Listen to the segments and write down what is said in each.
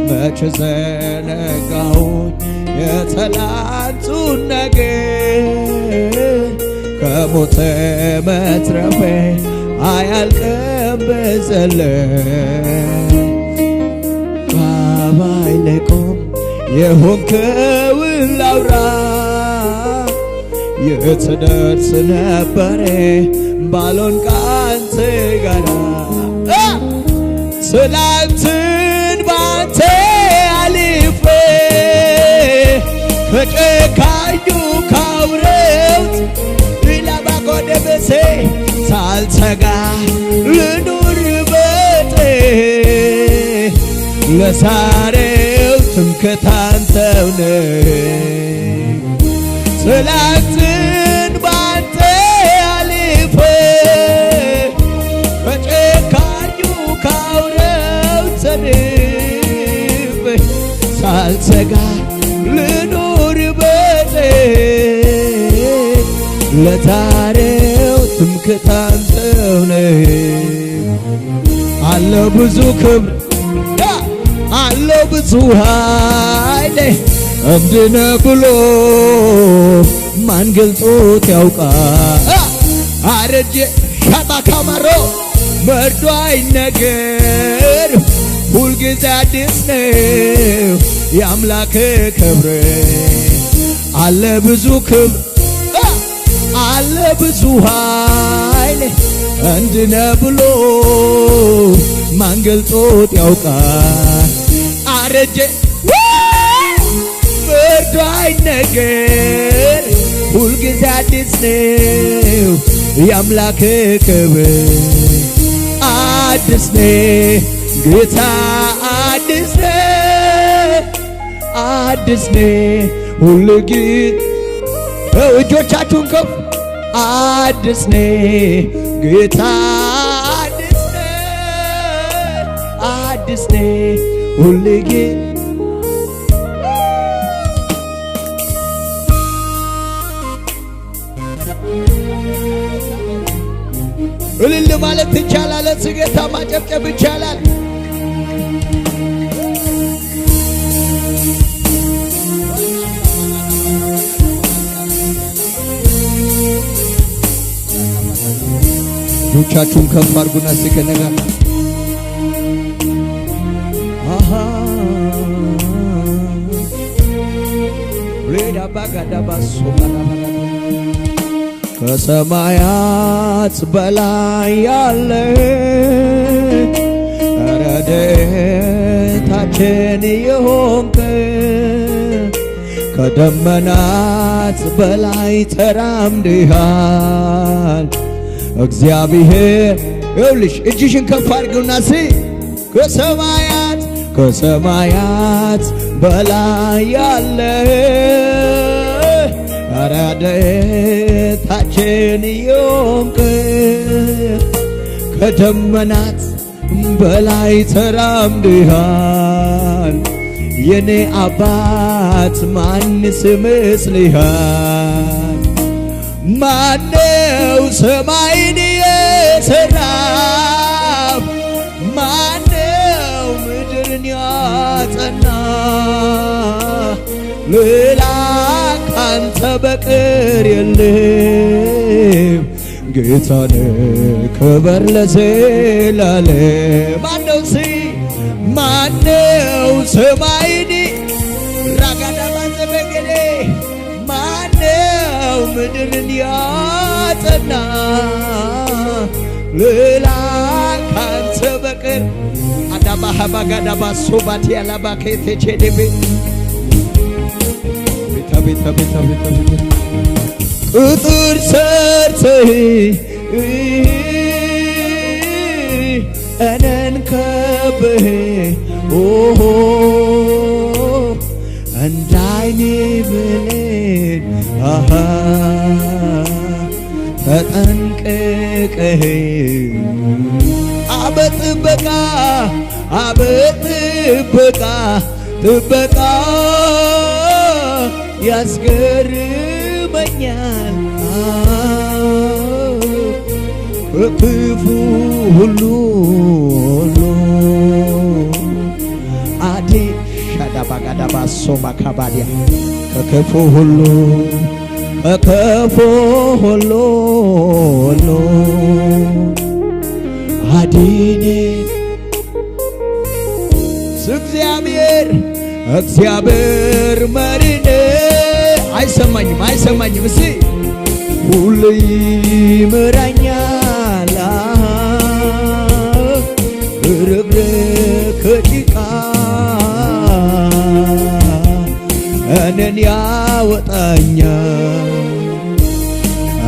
መች ዘነጋሁኝ የትላንቱን ነገር ከሞት መትረፌ አያልቅም ብዘልቅ ባባይ ላይ ቆም የሆንከውን ላውራ የት ደርስ ነበረ ባልሆን ካንተ ጋራ ትላንትን ባንተ አልፌ ከጨካኙ ካውሬት ኢላባጎደበሴ ሳልሰጋ ልኑር በጤ ለዛሬው ትምክህት አንተው ነህ ትላንትን ባንተ አልፌ ከጨካኙ ካውሬው ተርፌ ሳልሰጋ ልኑር በጤ ለዛሬው ትምክህት አንተው ነህ አለው ብዙ ክብር አለው ብዙ ኃይል እንድነ ብሎ ማን ገልጦት ያውቃል አረጀ ሻባካማሮ መርዶ አይነገር ሁልጊዜ አዲስ ነው የአምላክ ክብር አለ ብዙ ክብር አለ ብዙ ኃይል እንድነ ብሎ ማን ገልጦት ያውቃል አረጀ መርዶ አይነገር ሁልጊዜ አዲስ ነው የአምላክ ክብር አዲስ ነው ጌታ አዲስ ነው አዲስ ነው ሁልጊዜ እጆቻችሁን ከፍ አዲስ ነው ጌታ አዲስ ነው አዲስ ነው ሁልጊዜ እልል ማለት ይቻላል ለጌታ ማጨብጨብ ይቻላል እጆቻችሁን ከፍ አድርጉና ሲከነጋ አሃ ሬዳ ባጋዳ ባሶ ባላባላ ከሰማያት በላይ ያለ ረድኤታችን የሆንክ ከደመናት በላይ ተራምደሃል እግዚአብሔር ይኸውልሽ እጅሽን ከፍ አድርጊውና ከሰማያት በላይ ያለ ረድኤታችን የሆንክ ከደመናት በላይ ተራምደሃል የኔ አባት ማንስ ይመስልሃል ማነው ሰማይን የሠራው ማነው ምድርን ያጸና ሌላ ካንተ በቀር የለም ጌታን ክብር ለዘላለም ማነው ሰማይን ራጋዳባዘበገዴ ማነው ምድርን ያጸና ሌላ ካንተ በቀር አዳባሃባጋዳባ ሶባት ያላባከቴቼዴቤ ቤታ ቅጥር ሰርተህ እኔን ከበህ ኦሆ እንደ ዓይኔ ብሌን አሃ ተጠንቅቀህ ጥበቃ ያስገርመኛል ከክፉ ሁሉ አዲ ሻዳባጋዳባ ሶባካባዲያ ከክፉ ሁሉ ከክፉ ሁሉ አድኔ እግዚአብሔር መሪኔ አይሰማኝም እስቲ ሁሌ ይምራኛል ርግርግ ጭቃ እኔን ያወጣኛል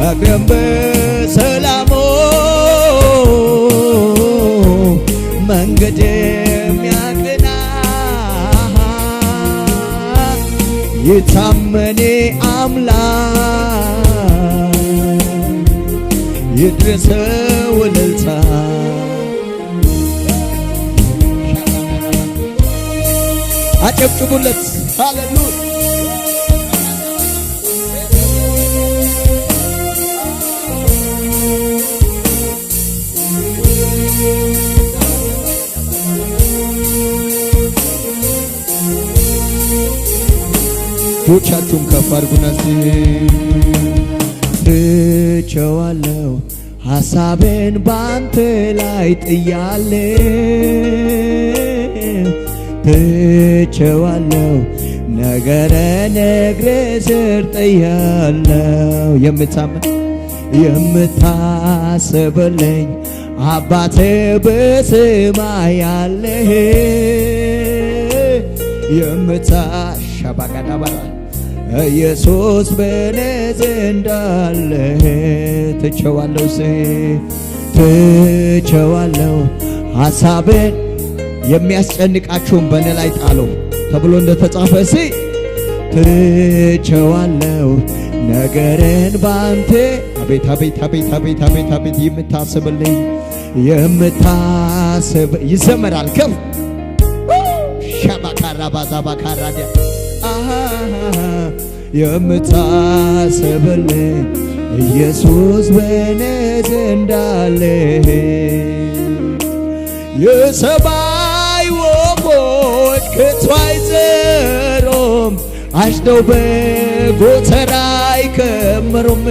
እግሬን በሰላሙ መንገድ የሚያቀና የታመነ አምላክ ይድረሰው እልልታ አጨብጭቡለት ሃሌሉያ ጆቻችሁን ከፍ አድርጉና ትቼዋለሁ ሐሳቤን ባንተ ላይ ጥያለሁ ትቼዋለሁ ነገረ ነግሬ ስር ጥያለሁ የምታስብልኝ አባቴ በሰማይ ያለህ የምታሻባጋዳባራ ኢየሱስ በኔ ዘንድ አለ ትቼዋለሁ ሐሳቤን የሚያስጨንቃችሁን በእኔ ላይ ጣለው ተብሎ እንደተጻፈ ትቼዋለሁ ነገርን ባንተ አቤት የምታስብልኝ ይዘመራል ከፍ ሻባካራባዛባካራዲያ የምታስብልኝ ኢየሱስ በኔ ዘንድ አለ የሰማይ ወፎች ከቶ አይዘሩም አጭደው በጎተራ አይከምሩም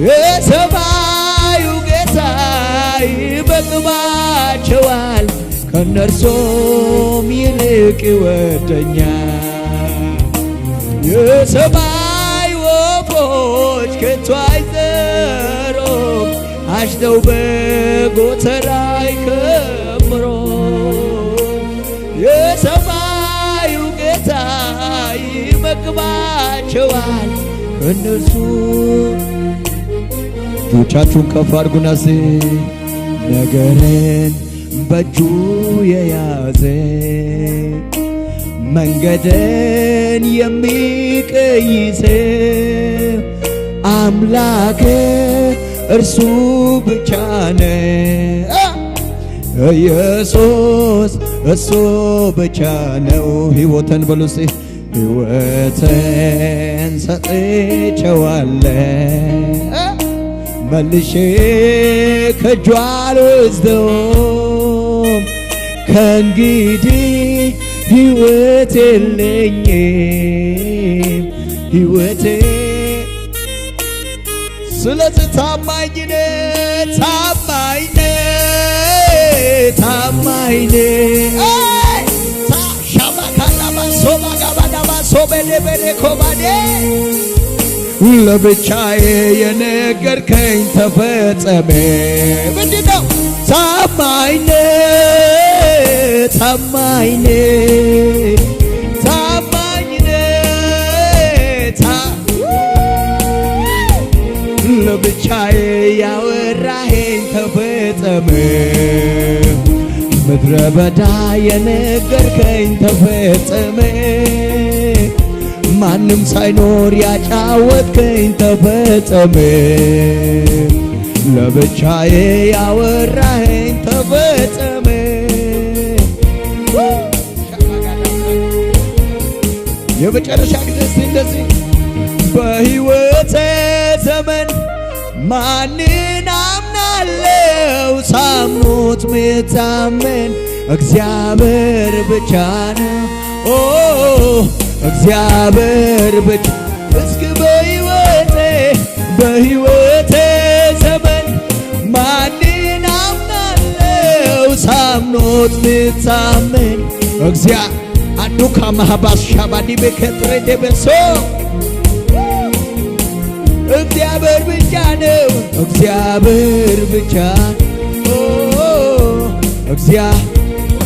የሰማዩ ጌታ ይመግባቸዋል ከነርሱም ይልቅ ይወደኛል የሰማይ ወፎች ከቶ አይዘሩም አጭደው በጎተራ አይከምሩም የሰማዩ ጌታ ይመግባቸዋል ከነርሱ እጆቻችሁን ከፍ አድርጉና ነገርን በእጁ የያዘ መንገድን የሚቀይስ አምላክ እርሱ ብቻ ነው ኢየሱስ እሱ ብቻ ነው ሕይወትን በሉስ ሕይወትን ሰጥቼዋለሁ መልሼ ከእጁ አልወስደውም ከእንግዲህ ሕይወት የለኝም ሕይወቴ ስለዚህ ታማኝ ለብቻዬ የነገርከኝ ተፈጸመ ምንድነው ታማኝ ለብቻዬ ያወራኸኝ ተፈጸመ ምድረ በዳ የነገርከኝ ተፈጸመ ማንም ሳይኖር ያጫወትከኝ ተፈጸመ ለብቻዬ ያወራኸኝ ተፈጸመ የመጨረሻ ጊዜ እንደዚህ በሕይወቴ ዘመን ማንን አምናለው ሳምኖት ሚታመን እግዚአብሔር ብቻ ነው እግዚአብሔር ብቻ እስኪ በሕይወቴ ዘመን ማንን አምናለው ሳምኖት ልታመን አንዱ ከማህባስ ሻባዲ በከትሬ ደበሶ እግዚአብሔር ብቻ ነው እግዚአብሔር ብቻ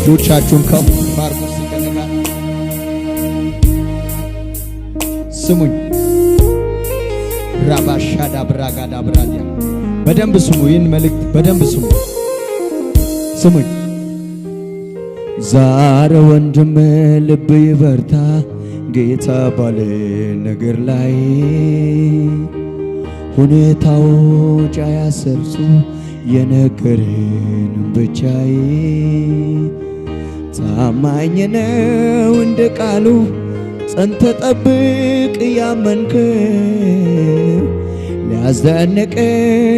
እጆቻችሁን ከፍ አድርጉ ሲቀነጋ ስሙኝ ራባሻዳ ብራጋዳ ብራዲያ በደንብ ስሙ ይህን መልእክት በደንብ ስሙኝ ዛሬ ወንድም ልብ ይበርታ ጌታ ባለ ነገር ላይ ሁኔታዎች አያሰርጹ የነገርን ብቻዬ ታማኝ ነው እንደ ቃሉ ጸንተ ጠብቅ ያመንከው ሊያስደንቅ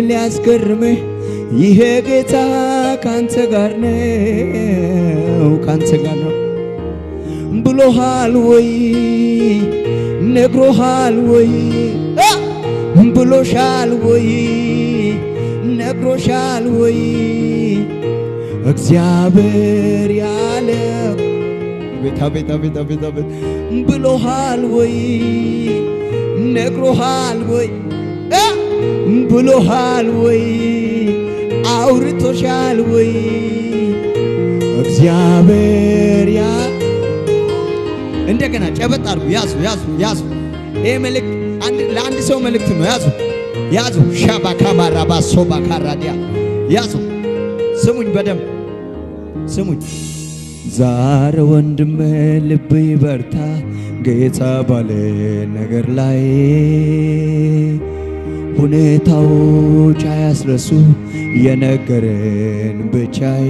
ሊያስገርምህ ይሄ ጌታ ካንተ ጋር ነው ብሎሃል ወይ ነግሮሃል ወይ ብሎሻል ወይ ነግሮሻል ወይ እግዚአብሔር ያለው ቤታ ብሎሃል ወይ ነግሮሃል ወይ ብሎሃል ወይ አውርቶሻል ወይ እግዚአብሔር እንደገና ጨበጥ አድርጉ ያዙ ይሄ መልእክት ለአንድ ሰው መልእክት ነው ያዙ ሻባካማራ ባሶባ ካራዲያ ያዙ ስሙኝ በደንብ ስሙኝ ዛሬ ወንድም ልብ ይበርታ ጌታ ባለ ነገር ላይ ሁኔታዎች አያስረሱ የነገርን ብቻዬ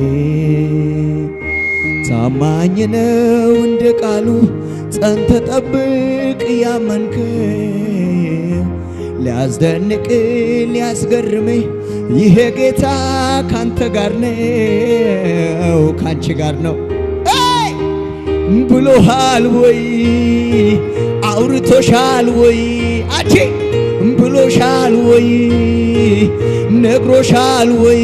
ታማኝ ነው እንደ ቃሉ ጸንተ ጠብቅ ያመንከው ሊያስደንቅ ሊያስገርምህ ይሄ ጌታ ካንተ ጋር ነው ካንቺ ጋር ነው ብሎሃል ወይ አውርቶሻል ወይ አንቺ ብሎሻል ወይ ነግሮሻል ወይ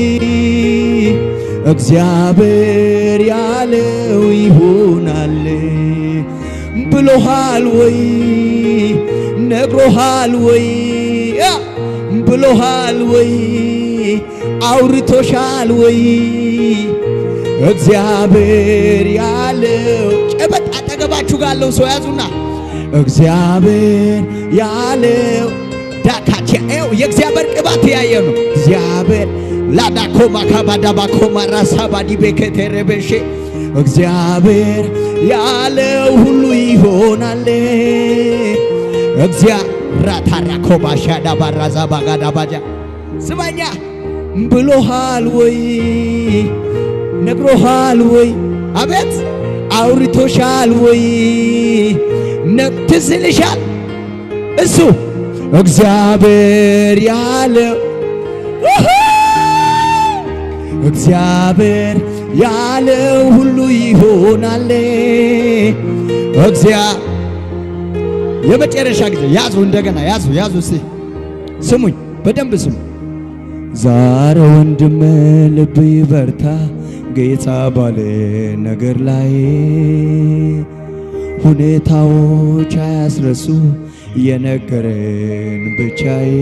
እግዚአብሔር ያለው ይሆናል ብሎሃል ወይ ነግሮሃል ወይ ብሎሃል ወይ አውርቶሻል ወይ እግዚአብሔር ያለው ጨበጥ አጠገባችሁ ጋለው ሰው ያዙና እግዚአብሔር ያለው ዳካቸው የእግዚአብሔር ቅባት ያየ ነው እግዚአብሔር ላዳኮማ ካባዳባኮማ ራሳባዲ በከተረበሽ እግዚአብሔር ያለው ሁሉ ይሆናል ራታራኮባ ሻዳ ባራዛ ባጋዳ ባጃ ስማኛ ብሎሃል ወይ ነግሮሃል ወይ አቤት አውርቶሻል ወይ ትዝልሻል እሱ እግዚአብሔር ያለው እግዚአብሔር ያለው ሁሉ ይሆናል የመጨረሻ ጊዜ ያዙ እንደገና ያዙ ስሙኝ በደንብ ስሙ ዛሬ ወንድም ልብ ይበርታ ጌታ ባለ ነገር ላይ ሁኔታዎች አያስረሱ የነገርን ብቻዬ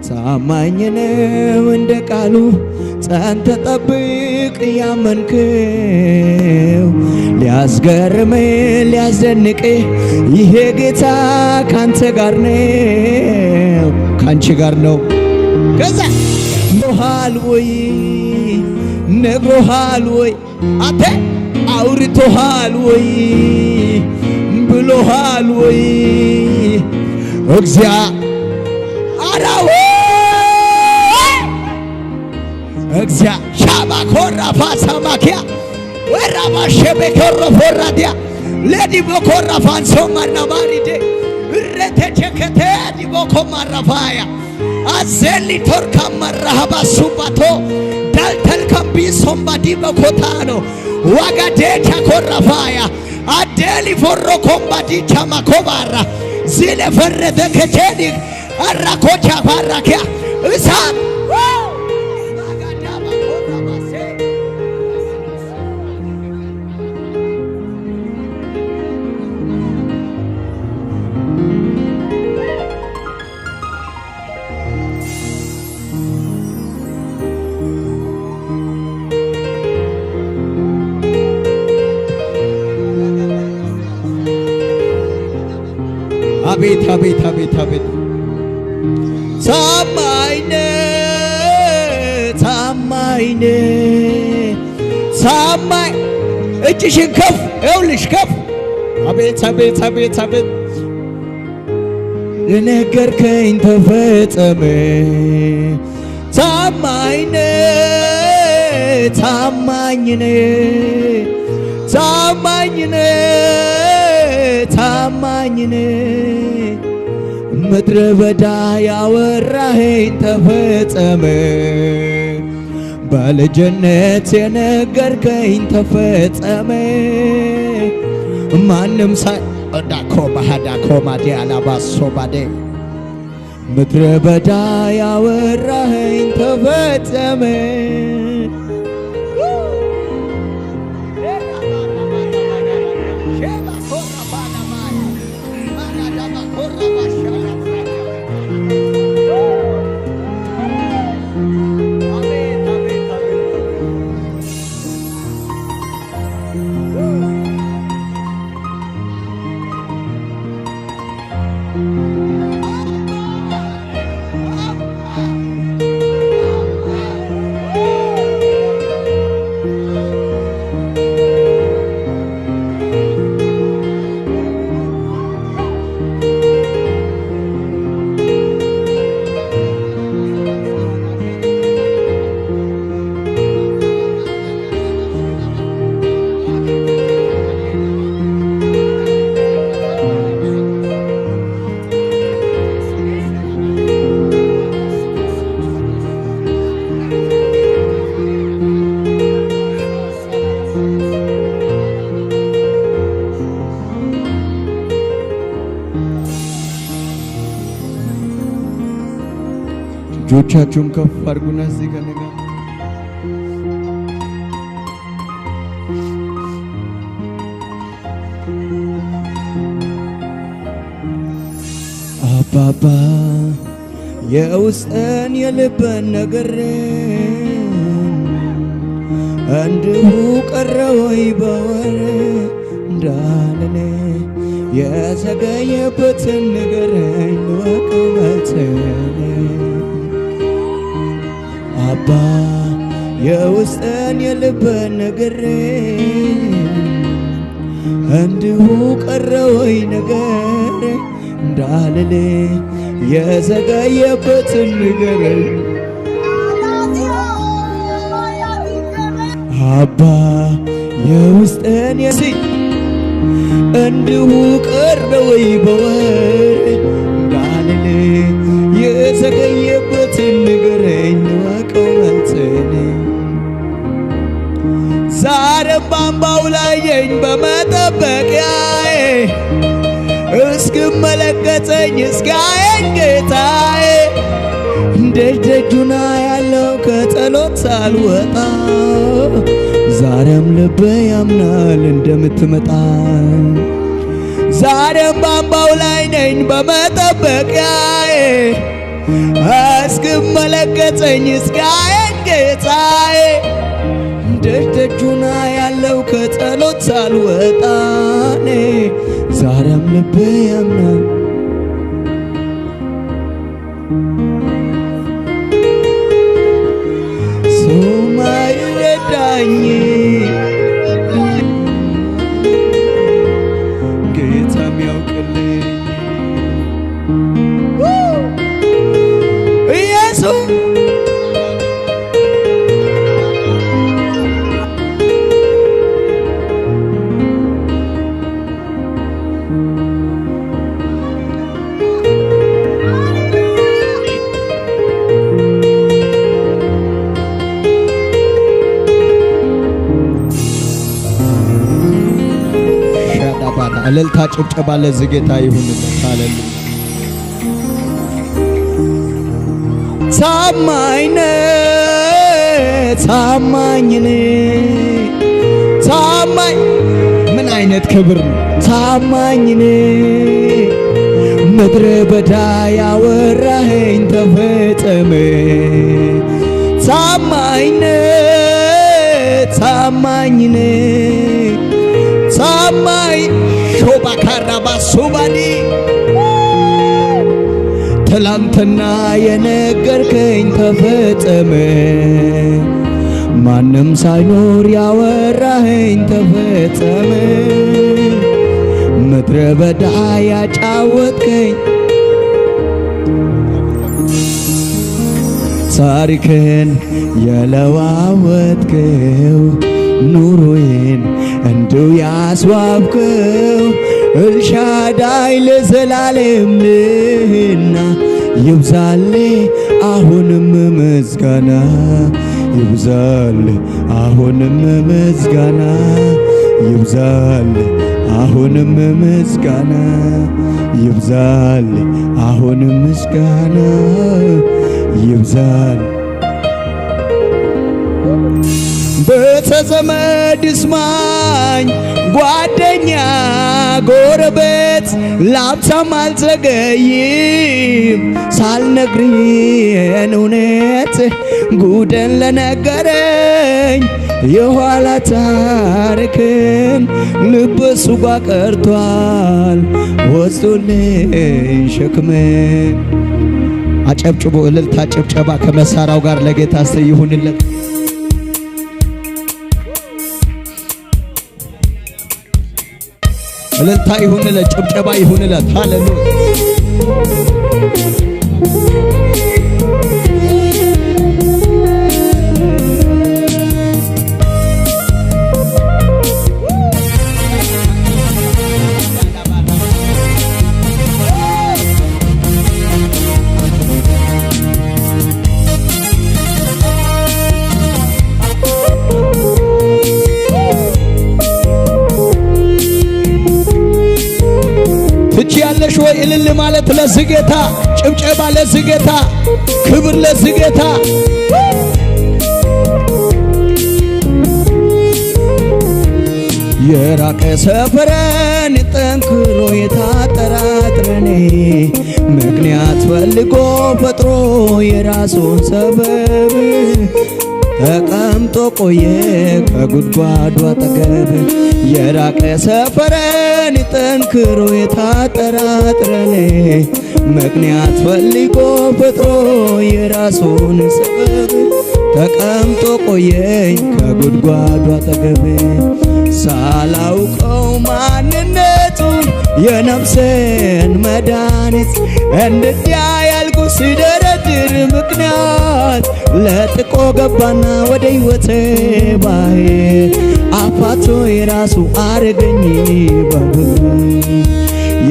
ታማኝ ነው እንደ ቃሉ ጸንተ ጠብቅ ያመንከው ሊያስገርም ሊያስደንቅ ይሄ ጌታ ካንተ ጋር ነው ካንቺ ጋር ነው ከዛ ብሎሃል ወይ ነግሮሃል ወይ አንተ አውርቶሃል ወይ ብሎሃል ወይ ሻባ ኮራ ፋሳማኪያ ወራባሸ በኮራ ፎራዲያ ለዲ በኮራ ፋንሶ ማናማሪዴ ረተቸከተ ዲ በኮ ማራፋያ አዘሊ ቶርካ ማራሃባ ሱባቶ ያልተልከምቢ ሶምባዲ በኮታኖ ዋጋዴ ቻኮራፋያ አዴሊ ፎሮ ኮምባዲ ቻማኮባራ ዚለ ፈረደ ከቴዲ አራኮቻ ባራኪያ እሳት አቤት አቤት አቤት አቤት ታማኝነ ታማኝነ ታማኝ እጅሽን ከፍ ይኸውልሽ ከፍ አቤት አቤት አቤት አቤት የነገርከኝ ተፈጸመ ታማኝነ ታማኝነ ታማኝነ ታማኝነ ምድረ በዳ ያወራኸኝ ተፈጸመ በልጅነት የነገርከኝ ተፈጸመ ማንም ሳይዳኮ ባህዳኮ ማዲያላ ባሶባዴ ምድረ በዳ ያወራኸኝ ተፈጸመ እጆቻችሁን ከፍ አድርጉና እዚህ ጋር ነገር አባባ የውስጥን የልብን ነገር እንዲሁ ቀረ ወይ በወሬ እንዳለኔ የዘገየበትን ነገር ወቀበተኔ አባ የውስጥን የልብን ነገር እንዲሁ ቀረ ወይ ነገር እንዳልል የዘገየበትን ነገር አባ የውስጥን እንዲሁ ቀረ ወይ በወሬ እንዳልል የዘገየበትን ንገረኝ ወቀው መልስኔ ዛሬም በአምባው ላየኝ በመጠበቂያዬ እስክመለከተኝ እስካየኝ ጌታዬ ደጁና ያለው ከጸሎት ሳልወጣ ዛሬም ልቤ ያምናል እንደምትመጣ ዛሬም በአምባው ላይ ነኝ በመጠበቂያዬ እስክመለከተኝ እስካየኝ ጌታዬ ደጁና ያለው ከጸሎት ሳልወጣ ዛሬም ልቤ ያምናል ሰውም አይረዳኝ ጌታም ያውቅልኝ ኢየሱስ ሻዳባዳ እልልታ ጭብጨባ ለዚህ ጌታ ይሁንለት። ሃሌሉያ። ታማኝ ምን አይነት ክብር ነው! ታማኝነ ምድረ በዳ ያወራኸኝ ተፈጸመ። ታማኝነ ሾባካራባ ሱባዲ ትላንትና የነገርከኝ ተፈጸመ። ማንም ሳይኖር ያወራኸኝ ተፈጸመ። ምድረ በዳ ያጫወትከኝ ታሪክን የለዋወጥከው ኑሮዬን እንዲሁ ያስዋብከው ኤልሻዳይ ለዘላለም ነህና ይብዛል አሁንም ምስጋና ይብዛል አሁንም ምስጋና ይብዛል አሁንም ምስጋና ይብዛል አሁንም ምስጋና ይብዛል። ቤተዘመድ ስማኝ ጓደኛ ጎረቤት ላብታም አልዘገይም ሳልነግርህን እውነት ጉድን ለነገረኝ የኋላ ታሪክን ልብ እሱ ጋ ቀርቷል ወስዶልኝ ሸክሜን። አጨብጭቦ እልልታ ጭብጨባ ከመሳሪያው ጋር ለጌታ ይሁንለት። እልልታ ይሁንለት፣ ጭብጨባ ይሁንለት። ሃሌሉያ። ትችያለሽ ወይ እልል ማለት ለዚህ ጌታ፣ ጭብጨባ ለዚህ ጌታ፣ ክብር ለዚህ ጌታ። የራቀ ሰፈረን ጠንክሮ የታጠራጥረኔ ምክንያት ፈልጎ ፈጥሮ የራሱን ሰበብ ተቀምጦ ቆየ ከጉድጓዱ አጠገብ። የራቀ ሰፈረን ጠንክሮ የታጠራጥረኔ ምክንያት ፈልጎ ፈጥሮ የራሱን ሰበብ ተቀምጦ ቆየኝ ከጉድጓዱ አጠገብ። ሳላውቀው ማንነቱን የነፍሴን መድኃኒት እንድያ ያልኩ ሲደረድር ምክንያት ለጥቆ ገባና ወደ ሕይወቴ ባሕር አፋቶ የራሱ አረገኝ በብር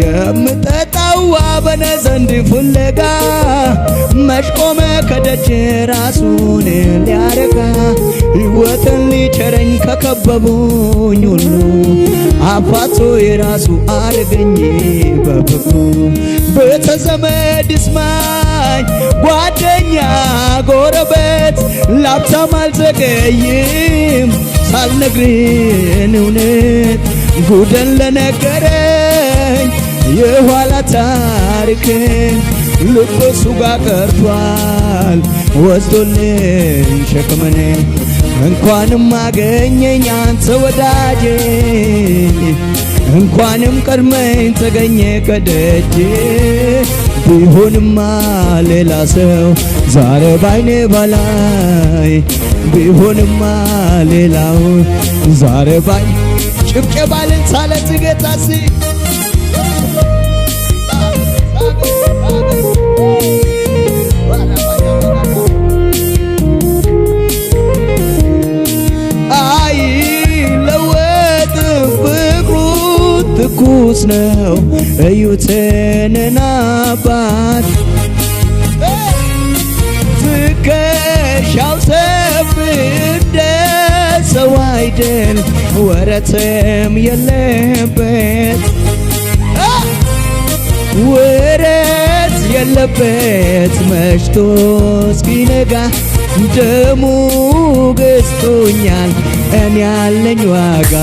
የምጠጣው በኔ ዘንድ ፍለጋ መሽቆመ ከደጅ ራሱን ሊያረካ ሕይወትን ሊቸረኝ ከከበቡኝ ሁሉ አፋቶ የራሱ አረገኝ በፍቅሩ። ቤተዘመድ ስማኝ ጓደኛ ጎረቤት ላብታም አልዘገይም ሳልነግርህን እውነት ጉድን ለነገረኝ የኋላ ታሪክን ልብ እሱ ጋ ቀርቷል ወስዶልኝ ሸክሜን። እንኳንም አገኘኝ አንተ ወዳጄ እንኳንም ቀድመኝ ተገኘ ከደጄ። ቢሆንማ ሌላ ሰው ዛሬ ባይኔ ባላይ ቢሆንማ ሌላው ዛሬ ባይ ጭብጨባ ልንሳለት ጌታሲ ትኩስ ነው እዩትን አባት ትከሻው ሰፊ እንደ ሰው አይደል ወረትም የለበት ወረት የለበት መሽቶ እስኪነጋ ደሙ ገዝቶኛል እኔ ያለኝ ዋጋ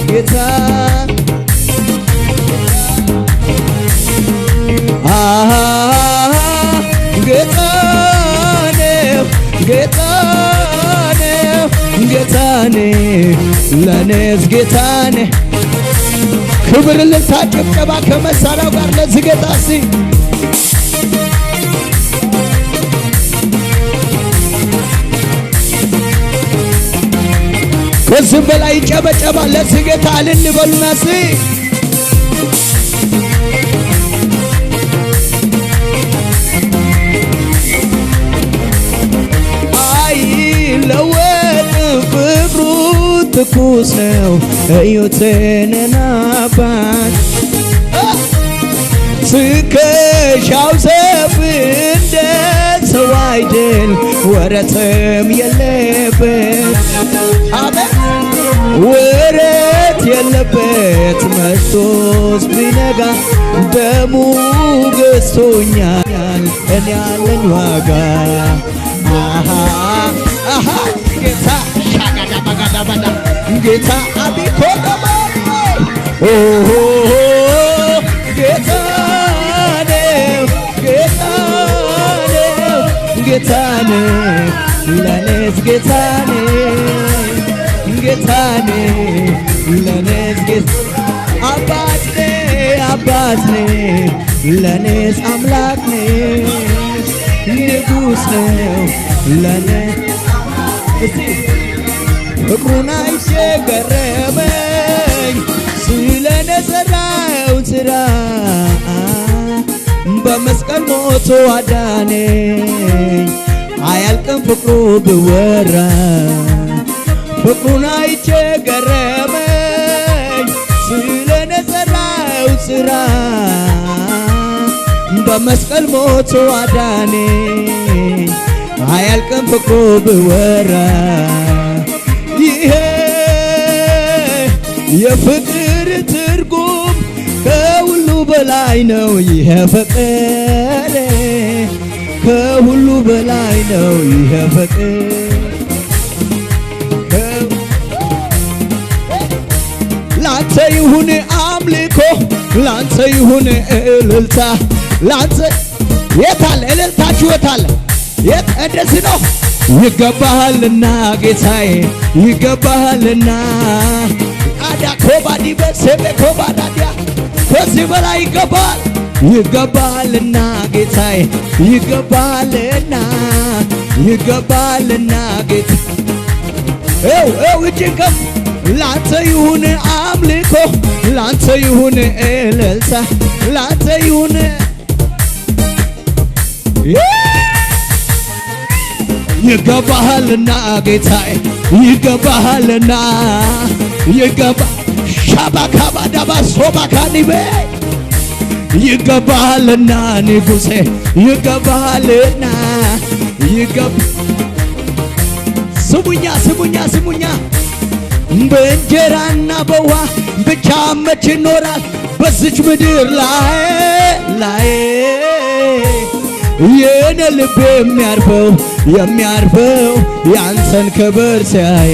ጌታ ጌታ ነው ጌታ ነው ጌታ ነው ለኔስ ጌታ ነው። ክብር ልልታ ጭብጨባ ከመሳሪያው ጋር ለዚህ ጌታ እስቲ ከዚህ በላይ ጨበጨባ ለዚህ ጌታ እልል በሉና እስቲ አይለወጥም ፍቅሩ ትኩስ ነው ሕይወቴን ናፋቅ ትከሻው ሰፊ እንደ ሰው አይደል ወረትም የለበት አሜን ወረት የለበት መሽቶስ ቢነጋ ደሙ ገዝቶኛል እኔ ያለኝ ዋጋ ጌታ ሻጋዳ ባጋዳ ባዳ ጌታ አቢኮ ጌታ ነው ጌታ ነው ጌታ ነው ለኔስ ጌታ ነው ጌታ ነው ለኔስ ጌታ አባት ነው አባት ነው ለኔስ አምላክ ነው ንጉሥ ነው ለኔ ፍቅሩን አይቼ ገረመኝ ስለነሰራው ስራ በመስቀል ሞቶ አዳነኝ አያልቅም ፍቅሩ ብወራ ፍቅሩን አይቼ ገረመኝ ስለነሰራው ስራ በመስቀል ሞቶ አዳነኝ አያልቅም ፍቅሩ ብወራ ይሄ የፍቅር ትርጉም ከሁሉ በላይ ነው ይሄ ፍቅር ከሁሉ በላይ ነው ይሄ ፍቅር ላንተ ይሁን አምልኮ ላንተ ይሁን እልልታ ላንተ የታለ እልልታችሁ የታለ የት እንደዚህ ነው ይገባሃልና ጌታዬ ይገባሃልና አዳ ኮባዲ በሰበ ኮባዳዲያ ከዚህ በላይ ይገባል ይገባሃልና ጌታዬ ይገባሃልና ይገባሃልና ጌታ እጅግ ላንተ ይሁን አምልኮ ላንተ ይሁን እልልታ ላንተ ይሁን ይገባሃልና ጌታዬ ይገባሃልና ይገባ ሻባካባ ዳባ ሶባካኒቤ ይገባሃልና ንጉሴ ይገባሃልና ይገባ ስሙኛ ስሙኛ ስሙኛ በእንጀራና በውሃ ብቻ መች ይኖራል በዚች ምድር ላይ የኔ ልብ የሚያርፈው ያንተን ክብር ሲያይ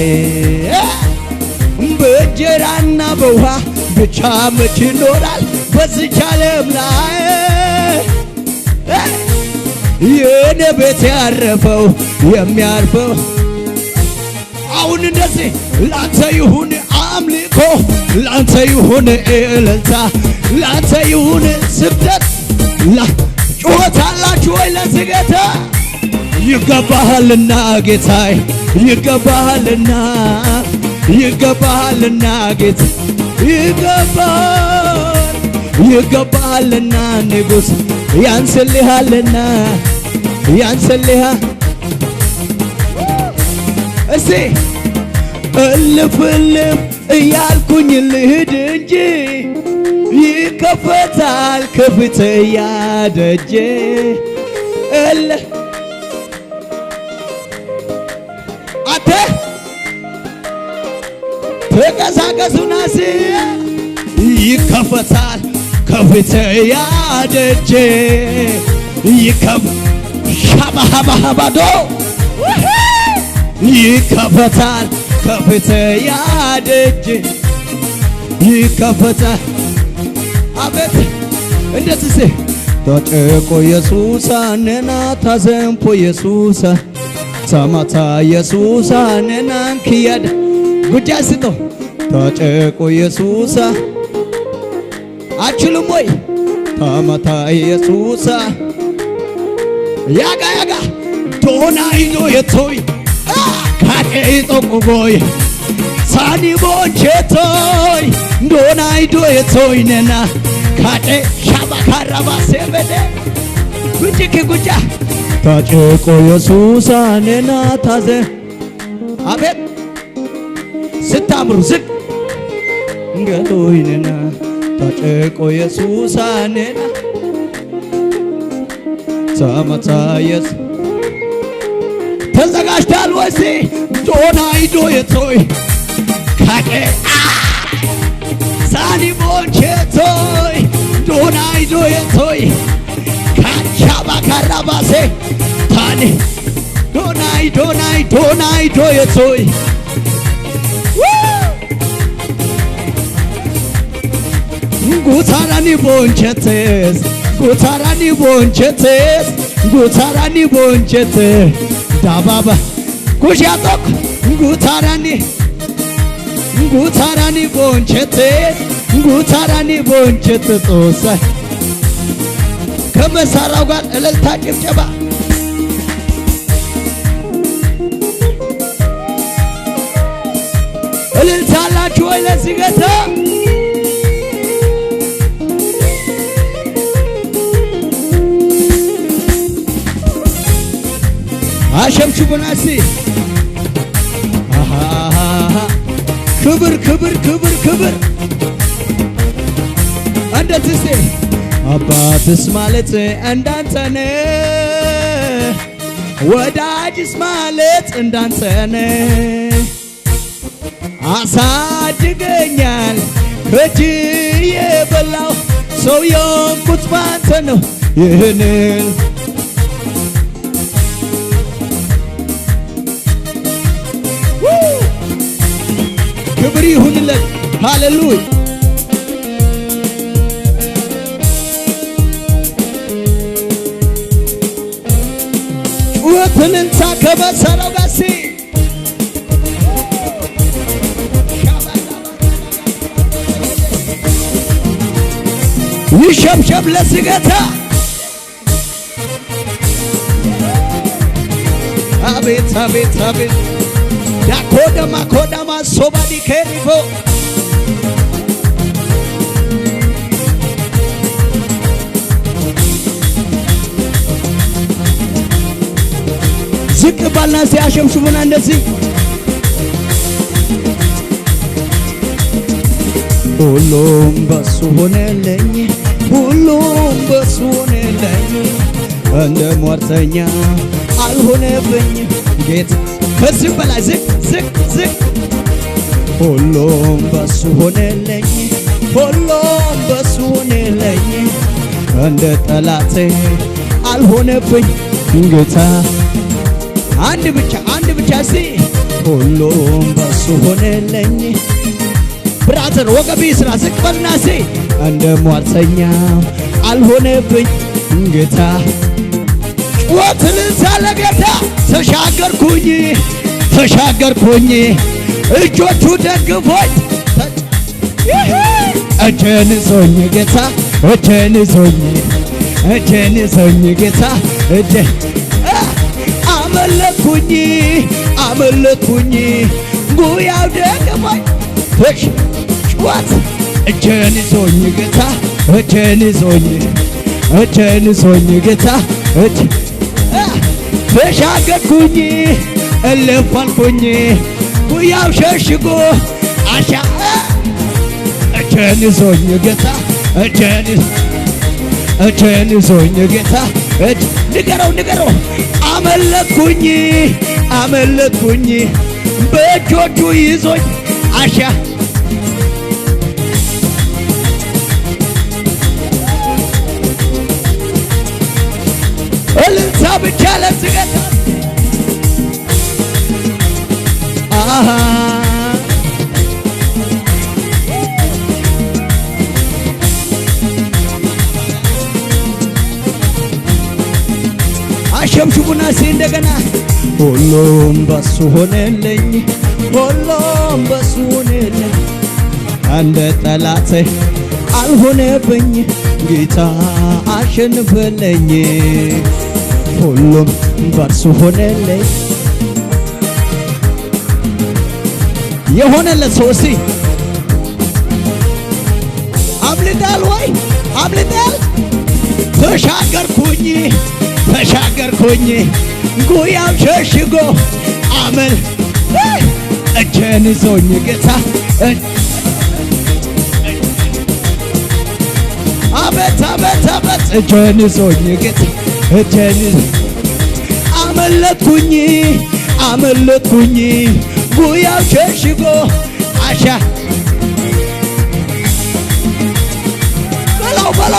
በእንጀራና በውሃ ብቻ መች ይኖራል በዚች ዓለም ላይ የኔ ቤት የሚያርፈው አሁን እንደዚህ ላንተ ይሁን አምልኮ ላንተ ይሁን እልልታ ላንተ ይሁን ስብከት ጩኸት አላችሁ ወይ ለዚህ ጌታ ይገባሃልና ጌታዬ ይገባሃልና ይገባሃልና ጌታ ይገባሃልና ንጉሥ ያንስልሃልና እስቲ እልፍ እያልኩኝ ልሂድ እንጂ ይከፈታል ከፍተኛ ደጄ አንተ ተቀሳቀሱና ይከፈታል ከፊት ያደጀ ሻባሃባዶ ይከፈታል ከፊት ያደጀ ይከፈታል። አቤት እንደዚህ ተጨቆ ኢየሱስ ነና ታዘምፖ ኢየሱስ ሰማታ ኢየሱስ ነና እንክያድ ጉጃስቶ ተጨቆ ኢየሱስ አችሉም ወይ ታማታ ኢየሱስ ያጋ ዶናይዶ የቶይ ካቄቶ ቆጎይ ሳኒ ቦንቼቶይ ዶናይዶ የቶይ ነና ካቄ ሻባካራባ ሰበደ ጉጂኪ ጉጃ ታጨቆ ኢየሱስ ነና ታዘ አቤት ስታምሩ ዝቅ እንገሎይነና ታጨቆ ኢየሱስ ነና ሰማታየስ ተዘጋጅታል ወሲ ዶናይዶ የቶይ ካቄ ሳኒ ቦንቼቶይ ዶናይዶ የቶይ ካቻባ ካራባሴ ታኒ ዶናይዶ የቶይ ጉታራኒ ቦንቼቴስ ጉታራኒ ቦንቼቴ ዳባባ ኩሻቶክ ጉታራኒ ቦንቼቴ ጦሰ ከመሳራው ጋር እልልታ ጭብጨባ እልልታላችሁ ወይ ለዚህ ጌታ አሸምሽቡናሲ ክብር እንደዚህ አባትስ ማለት እንዳንተ ነው፣ ወዳጅስ ማለት እንዳንተ ነው። አሳድገኛል ከእጅ የበላው ሰው የሆንኩት ባንተ ነው። ይህንን ክብር ይሁንለት። ሃሌሉያ ጩኸትንንሳ ከመሰረው ጋሲ ይሸብሸብ ለስገታ አቤት ኮዳማ ሶባዲ ከሪፎ ዝቅ ባልና ሲያሸምሽሙና እንደዚህ ሁሉም በሱ ሆነልኝ እንደ ሟርተኛ አልሆነብኝ ጌታ ከዚህ በላይ ዝቅ ሁሉም በሱ ሆነልኝ እንደ ጠላቴ አልሆነብኝ ጌታ አንድ ብቻ ሲ ሁሉም በሱ ሆነልኝ ብራዘር ወገቢ ስራ ዝቅ በልና ሲ እንደ ሟርተኛ አልሆነብኝ ጌታ ጩኸትን ሳለ ጌታ ተሻገርኩኝ እጆቹ ደግፎኝ እጄን ይዞኝ ጌታ አመለጥኩኝ ጉያው ደግፎኝ ጩኸት እጄን ይዞኝ ጌታ ተሻገርኩኝ እልፋልኩኝ ጉያው ሸሽጎ አሻ እጄን ይዞኝ ጌታ ንገረው አመለጥኩኝ በእጆቹ ይዞኝ አሻ እልልታ ብቻ ለዝገት አሸብሽቡና እንደገና ሁሉም በሱ ሆነልኝ ሁሉም በሱ ሆነልኝ እንደ ጠላቴ አልሆነብኝ ጌታ አሸንፈልኝ ሁሉም በሱ ሆነልኝ የሆነለት ሰው እስቲ አምልጣል ወይ አምልጣል ተሻገርኩኝ ጉያው ሸሽጎ አመል እጄን ይዞኝ ጌታ አቤት አቤት አቤት እጄን ይዞኝ ጌታ እጄን አመለጥኩኝ ጉያው ሸሽጎ አሻ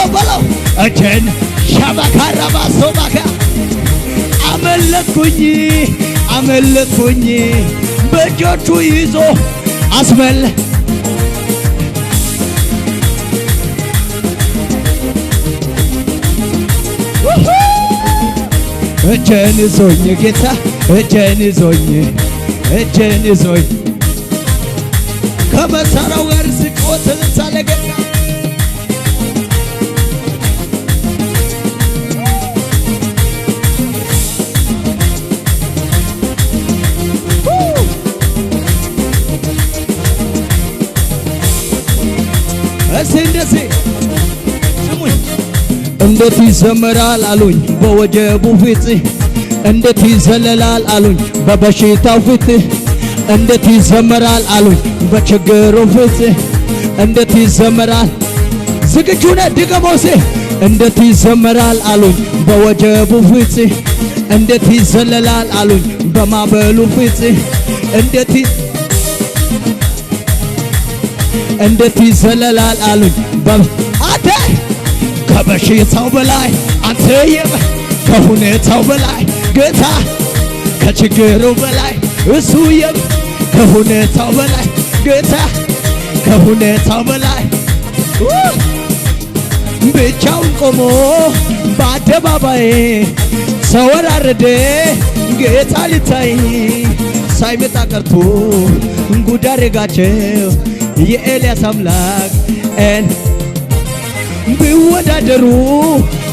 በለው እጄን ሻባካራባ ሶባካ አመለጥኩኝ በእጆቹ ይዞ አስበል እጄን ይዞኝ ጌታ እጄን ይዞኝ ከመሳሪያው ጋር ስጮት ልሳለገና እንደዚህ ስሙኝ እንዴት ይዘመራል አሉኝ በወጀቡ ፊት እንዴት ይዘለላል አሉኝ በበሽታው ፊት እንዴት ይዘመራል አሉኝ በችግሩ ፊት እንዴት ይዘመራል ዝግጁ ነህ ድገሞሴ እንዴት ይዘመራል አሉኝ በወጀቡ ፊት እንዴት ይዘለላል አሉኝ በማበሉ ፊት እንዴት ይዘለላል አሉኝ አንተ ከበሽታው በላይ አንተ ከሁኔታው በላይ ጌታ ከችግሩ በላይ እሱ ከሁኔታው በላይ ጌታ ከሁኔታው በላይ ብቻውን ቆሞ በአደባባይ ሰወራረደ ጌታ ሊታይ ሳይመጣ ቀርቶ ጉድ አደረጋቸው የኤልያስ አምላክ ቢወዳደሩ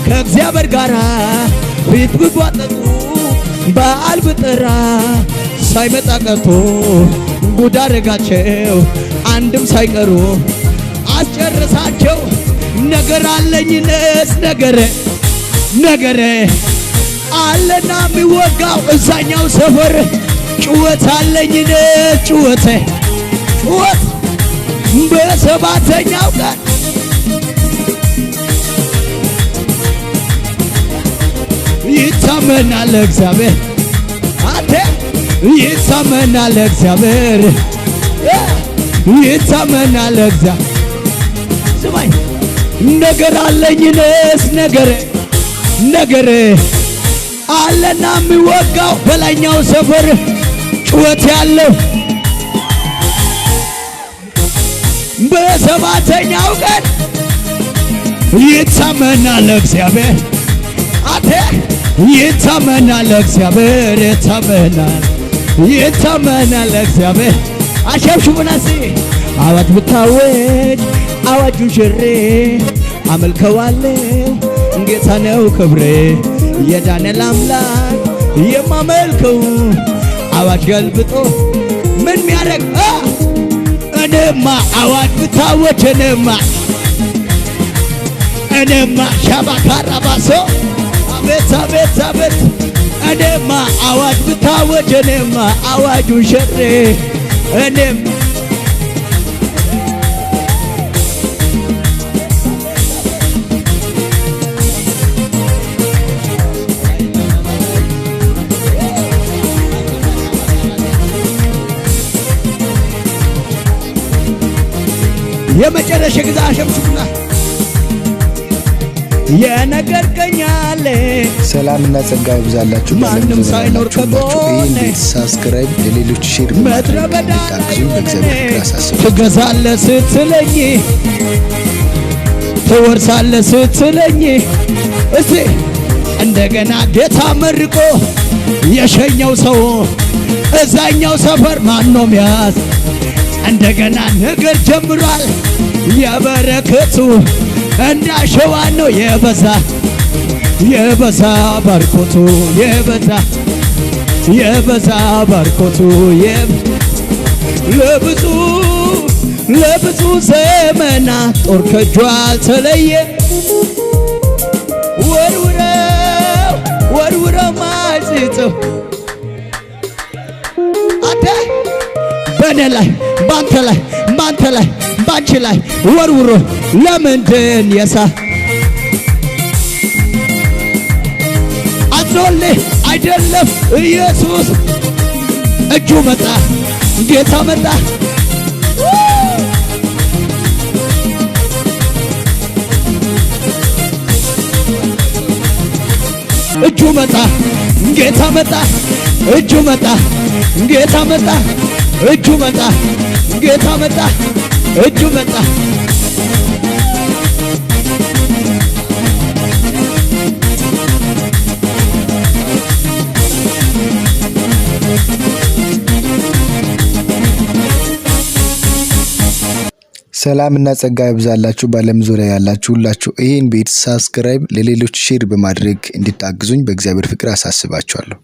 ከእግዚአብሔር ጋር ፊት ቢጓጠጡ በዓል ብጠራ ሳይመጣ ቀርቶ ጉድ አደረጋቸው አንድም ሳይቀሩ አስጨረሳቸው። ነገር አለኝነስ ነገረ አለና የሚወጋው እዛኛው ሰፈር ጩኸት አለኝነስ ጩኸት በሰባተኛው ቀን ይታመናል እግዚአብሔር አንተ ይታመናል እግዚአብሔር ይታመናል እግዚአብሔር ስማኝ ነገር አለኝነስ ነገረ አለና የሚወጋው በላይኛው ሰፈር ጩኸት ያለው በሰባተኛው ቀን ይታመናል እግዚአብሔር አንተ ይታመናል እግዚአብሔር ይታመናል እግዚአብሔር አሸብሽቡናሲ አዋጅ ብታወጅ አዋጁን ሽሬ አመልከዋለሁ ጌታ ነው ክብሬ የዳንኤል አምላክ የማመልከው አዋጅ ገልብጦ ምን ሚያደርግ እኔማ አዋጅ ብታወጅ እኔማ ሻባካራባሶ አቤት እኔማ አዋጅ ብታወጅ እኔማ አዋጁን ሽሬ እኔም የመጨረሻ ጊዜ አሸምሱና የነገርከኛለ ሰላምና ጸጋ ይብዛላችሁ። ማንም ሳይኖር ከጎኔ ሳብስክራይብ ለሌሎች ሼር በማድረግ ታግዙኝ። በእግዚአብሔር ፍቅር አሳስባለሁ። ትገዛለህ ስትለኝ ትወርሳለህ ስትለኝ እስቲ እንደገና ጌታ መርቆ የሸኘው ሰው እዛኛው ሰፈር ማነው ሚያዝ? እንደገና ነገር ጀምሯል። የበረከቱ እንዳሸዋ ነው የበዛ ባርኮቱ የበዛ ባርኮቱ ለብዙ ዘመናት ጦር ከእጁ አልተለየ። ወርውረው ማይጽጽው አንተ በእኔ ላይ ባንተ ላይ ባንቺ ላይ ወርውሮ ለምንድን አዝኖልህ አይደለም ኢየሱስ። እጁ መጣ ጌታ መጣ እጁ መጣ ጌታ መጣ እጁ መጣ ጌታ መጣ እጁ መጣ ጌታ መጣ እጁ መጣ። ሰላምና ጸጋ ይብዛላችሁ። በዓለም ዙሪያ ያላችሁ ሁላችሁ ይህን ቤት ሳብስክራይብ ለሌሎች ሼር በማድረግ እንድታግዙኝ በእግዚአብሔር ፍቅር አሳስባችኋለሁ።